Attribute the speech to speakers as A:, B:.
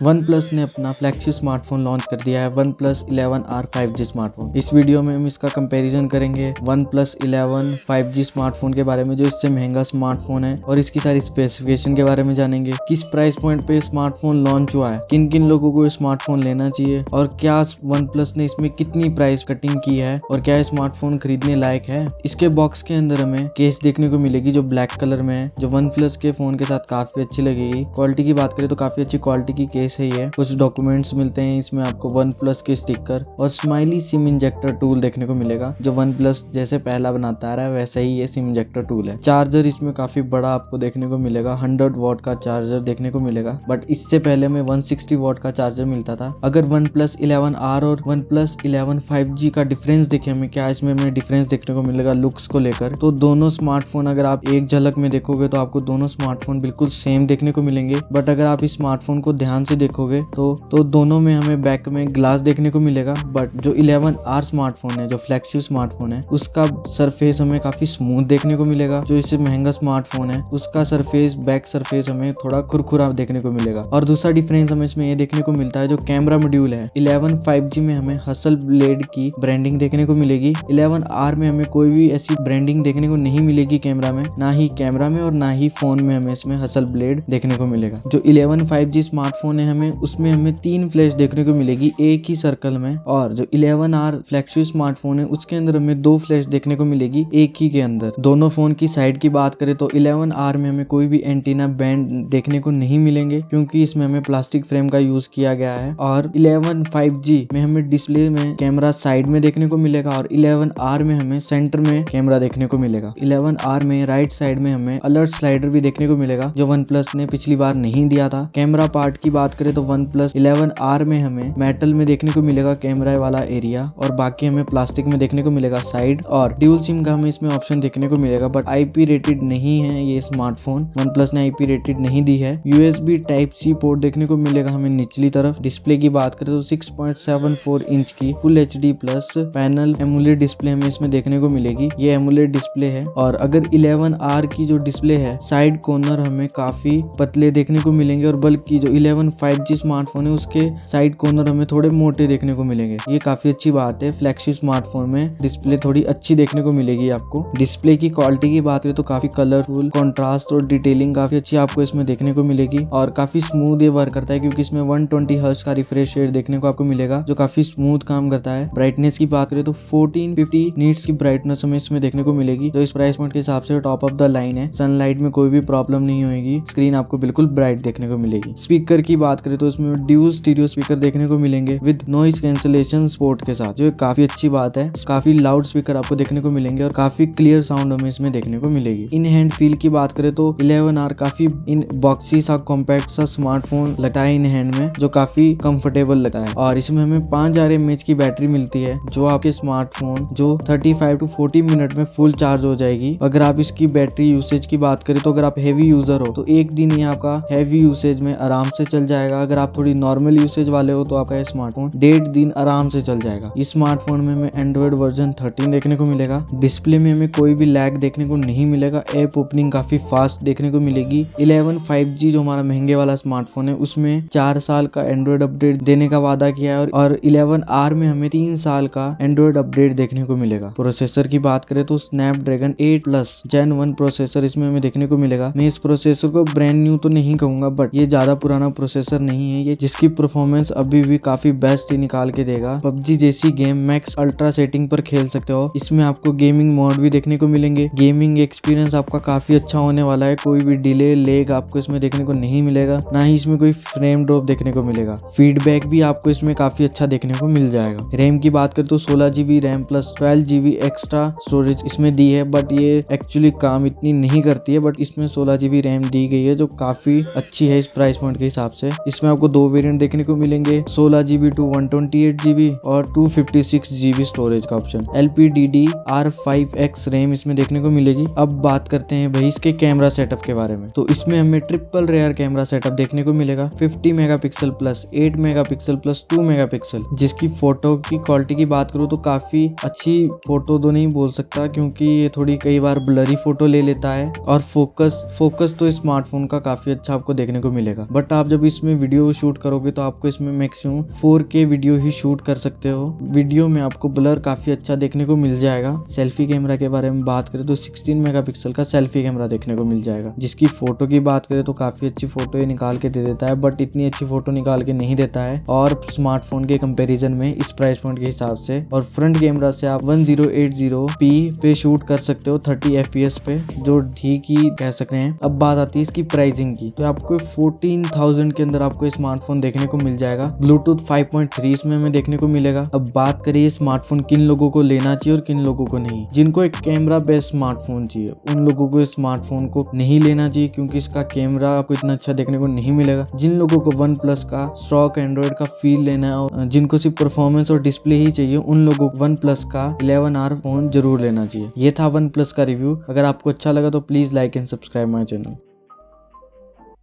A: One plus ने अपना flagship smartphone launch कर दिया है one plus 11R 5G smartphone. इस वीडियो में हम इसका कंपैरिजन करेंगे वन प्लस 11 5G स्मार्टफोन के बारे में, जो इससे महंगा स्मार्टफोन है, और इसकी सारी स्पेसिफिकेशन के बारे में जानेंगे। किस प्राइस पॉइंट पे स्मार्टफोन लॉन्च हुआ है, किन किन लोगों को स्मार्टफोन लेना चाहिए, और क्या वन प्लस ने इसमें कितनी प्राइस कटिंग की है, और क्या स्मार्टफोन खरीदने लायक है। इसके बॉक्स के अंदर हमें केस देखने को मिलेगी जो ब्लैक कलर में है, जो वन प्लस के फोन के साथ काफी अच्छी लगेगी। क्वालिटी की बात करें तो काफी अच्छी क्वालिटी की केस है ये। कुछ डॉक्यूमेंट्स मिलते हैं इसमें आपको, वन प्लस के स्टिकर और स्माइली सिम इंजेक्टर टूल देखने को मिलेगा, जो वन प्लस जैसे पहला बनाता आ रहा है वैसा ही ये सिम इंजेक्टर टूल है। चार्जर इसमें काफी बड़ा आपको देखने को मिलेगा, 100 वॉट का चार्जर देखने को मिलेगा, बट इससे पहले में 160 वॉट का चार्जर मिलता था। अगर वन प्लस 11R और वन प्लस 11 5G का डिफरेंस देखें हमें, क्या इसमें हमें डिफरेंस देखने को मिलेगा लुक्स को लेकर, तो दोनों स्मार्टफोन अगर आप एक झलक में देखोगे तो आपको दोनों स्मार्टफोन बिल्कुल सेम देखने को मिलेंगे। बट अगर आप इस स्मार्टफोन को ध्यान से देखोगे तो दोनों में हमें बैक में ग्लास देखने को मिलेगा। बट जो 11R स्मार्टफोन है, जो फ्लैगशिप स्मार्टफोन है, उसका सरफेस हमें काफी स्मूथ देखने को मिलेगा। जो इससे महंगा स्मार्टफोन है उसका सरफेस, बैक सरफेस हमें थोड़ा खुरखुरा देखने को मिलेगा। और दूसरा डिफरेंस हमें इसमें ये देखने को मिलता है, जो कैमरा मॉड्यूल है 11 5G में हमें हसल ब्लेड की ब्रांडिंग देखने को मिलेगी। 11R में हमें कोई भी ऐसी ब्रांडिंग देखने को नहीं मिलेगी कैमरा में, ना ही कैमरा में और ना ही फोन में हमें इसमें हसल ब्लेड देखने को मिलेगा। जो 11 5G स्मार्टफोन है हमें उसमें हमें 3 फ्लैश देखने को मिलेगी एक ही सर्कल में, और जो 11R फ्लैगशिप स्मार्टफोन है उसके अंदर हमें 2 फ्लैश देखने को मिलेगी एक ही के अंदर। दोनों फोन की साइड की बात करें तो 11R में हमें कोई भी एंटीना बैंड देखने को नहीं मिलेंगे, क्योंकि इसमें हमें प्लास्टिक फ्रेम का यूज किया गया है। और 11 5G में हमें डिस्प्ले में कैमरा साइड में देखने को मिलेगा, और 11R में हमें सेंटर में कैमरा देखने को मिलेगा। 11R में राइट साइड में हमें अलर्ट स्लाइडर भी देखने को मिलेगा, जो वन प्लस ने पिछली बार नहीं दिया था। कैमरा पार्ट की बात करें तो वन प्लस 11R में हमें मेटल में देखने को मिलेगा कैमरा वाला एरिया, और बाकी हमें प्लास्टिक में देखने को मिलेगा साइड। और ड्यूल सिम का हमें इसमें ऑप्शन देखने को मिलेगा, बट IP रेटेड नहीं है ये स्मार्टफोन, वन प्लस ने IP रेटेड नहीं दी है। USB Type-C पोर्ट देखने को मिलेगा हमें निचली तरफ। डिस्प्ले की बात करें तो 6.74 इंच की full HD plus panel AMOLED display हमें इसमें देखने को मिलेगी। ये एमोलेड डिस्प्ले है। और अगर 11R की जो डिस्प्ले है, साइड कॉर्नर हमें काफी पतले देखने को मिलेंगे, और बल्कि जो 11 5G स्मार्टफोन है उसके साइड कॉर्नर हमें थोड़े मोटे देखने को मिलेंगे। ये काफी अच्छी बात है, फ्लैगशिप स्मार्टफोन में डिस्प्ले थोड़ी अच्छी देखने को मिलेगी आपको। डिस्प्ले की क्वालिटी की बात करें तो काफी कलरफुल, कॉन्ट्रास्ट और डिटेलिंग काफी अच्छी आपको इसमें देखने को मिलेगी, और काफी स्मूथ ये वर्क करता है, क्योंकि इसमें 120 हर्ट्ज का रिफ्रेश रेट देखने को आपको मिलेगा, जो काफी स्मूथ काम करता है। ब्राइटनेस की बात करें तो 1450 नीट्स की ब्राइटनेस हमें इसमें देखने को मिलेगी, जो इस प्राइस पॉइंट के हिसाब से टॉप ऑफ द लाइन है। सनलाइट में कोई भी प्रॉब्लम नहीं होगी, स्क्रीन आपको बिल्कुल ब्राइट देखने को मिलेगी। स्पीकर की बात करें तो इसमें ड्यूल स्टीरियो स्पीकर देखने को मिलेंगे विद नॉइज कैंसलेशन सपोर्ट के साथ, जो काफी अच्छी बात है। काफी लाउड स्पीकर आपको देखने को मिलेंगे, और काफी क्लियर साउंड हमें इसमें देखने को मिलेगी। इन हैंड फील की बात करें तो 11R काफी इन बॉक्सी सा कॉम्पैक्ट सा स्मार्टफोन लगता है इन हैंड में, जो काफी कंफर्टेबल लगता है। और इसमें हमें 5000 mAh की बैटरी मिलती है, जो आपके स्मार्टफोन जो 35 to 40 मिनट में फुल चार्ज हो जाएगी। अगर आप इसकी बैटरी यूसेज की बात करें तो अगर आप हैवी यूजर हो तो एक दिन ये आपका हैवी यूसेज में आराम से चल जाएगा। अगर आप थोड़ी नॉर्मल यूसेज वाले हो तो आपका ये स्मार्टफोन 1.5 दिन आराम से चल जाएगा। इस स्मार्टफोन में हमें एंड्रॉइड वर्जन 13 देखने को मिलेगा। डिस्प्ले में हमें कोई भी लैग देखने को नहीं मिलेगा। ऐप ओपनिंग काफी फास्ट देखने को मिलेगी। 11 5G जो हमारा महंगे वाला स्मार्टफोन है उसमें 4 साल का एंड्रॉइड अपडेट देने का वादा किया है, और 11R में हमें 3 साल का एंड्रॉइड अपडेट देखने को मिलेगा। प्रोसेसर की बात करें तो स्नैपड्रैगन 8 प्लस Gen 1 प्रोसेसर इसमें हमें देखने को मिलेगा। मैं इस प्रोसेसर को ब्रांड न्यू तो नहीं कहूंगा, बट ये ज्यादा पुराना प्रोसेसर नहीं है, ये जिसकी परफॉर्मेंस अभी भी काफी बेस्ट ही निकाल के देगा। PUBG जैसी गेम मैक्स अल्ट्रा सेटिंग पर खेल सकते हो। इसमें आपको गेमिंग मोड भी देखने को मिलेंगे। गेमिंग एक्सपीरियंस आपका काफी अच्छा होने वाला है। कोई भी डिले लेग आपको इसमें देखने को नहीं मिलेगा, ना ही इसमें कोई फ्रेम ड्रॉप देखने को मिलेगा। फीडबैक भी आपको इसमें काफी अच्छा देखने को मिल जाएगा। रैम की बात करें तो 16GB RAM plus 12GB extra storage इसमें दी है, बट ये एक्चुअली काम इतनी नहीं करती है, बट इसमें 16GB रैम दी गई है, जो काफी अच्छी है इस प्राइस पॉइंट के हिसाब से। इसमें आपको 2 वेरिएंट देखने को मिलेंगे, 16GB to 128GB और 256GB स्टोरेज का ऑप्शन। LPDDR5X रैम इसमें देखने को मिलेगी। अब बात करते हैं भाई इसके कैमरा सेटअप के बारे में, तो इसमें हमें ट्रिपल रेयर कैमरा सेटअप देखने को मिलेगा। 50 megapixel plus 8 megapixel plus 2 megapixel, जिसकी फोटो की क्वालिटी की बात करूँ तो काफी अच्छी फोटो तो नहीं बोल सकता, क्योंकि ये थोड़ी कई बार ब्लरी फोटो ले लेता है, और फोकस तो स्मार्टफोन का काफी अच्छा आपको देखने को मिलेगा। बट आप जब इसमें इसमें वीडियो शूट करोगे तो आपको इसमें मैक्सिमम 4K वीडियो ही शूट कर सकते हो। वीडियो में आपको ब्लर काफी अच्छा देखने को मिल जाएगा। सेल्फी कैमरा के बारे में बात करें तो 16 मेगापिक्सल का सेल्फी कैमरा देखने को मिल जाएगा, जिसकी फोटो की बात करें तो काफी अच्छी फोटो ये निकाल के दे देता है, बट इतनी अच्छी फोटो निकाल के नहीं देता है और स्मार्टफोन के कंपैरिजन में इस प्राइस पॉइंट के हिसाब से। और फ्रंट कैमरा से आप 1080p पे शूट कर सकते हो 30 FPS पे, जो ठीक ही कह सकते हैं। अब बात आती है इसकी प्राइसिंग की, तो आपको 14,000 के अंदर आपको स्मार्टफोन देखने को मिल जाएगा। ब्लूटूथ 5.3 इसमें हमें देखने को मिलेगा। अब बात करिए स्मार्टफोन किन लोगों को लेना चाहिए और किन लोगों को नहीं। जिनको एक कैमरा बेस्ड स्मार्टफोन चाहिए उन लोगों को स्मार्टफोन को नहीं लेना चाहिए, क्योंकि इसका कैमरा आपको इतना अच्छा देखने को नहीं मिलेगा। जिन लोगों को वन प्लस का स्टॉक एंड्रॉइड का फील लेना है और जिनको सिर्फ परफॉर्मेंस और डिस्प्ले ही चाहिए, उन लोगों को वन प्लस का 11R फोन जरूर लेना चाहिए। ये था वन प्लस का रिव्यू। अगर आपको अच्छा लगा तो please like and subscribe my channel.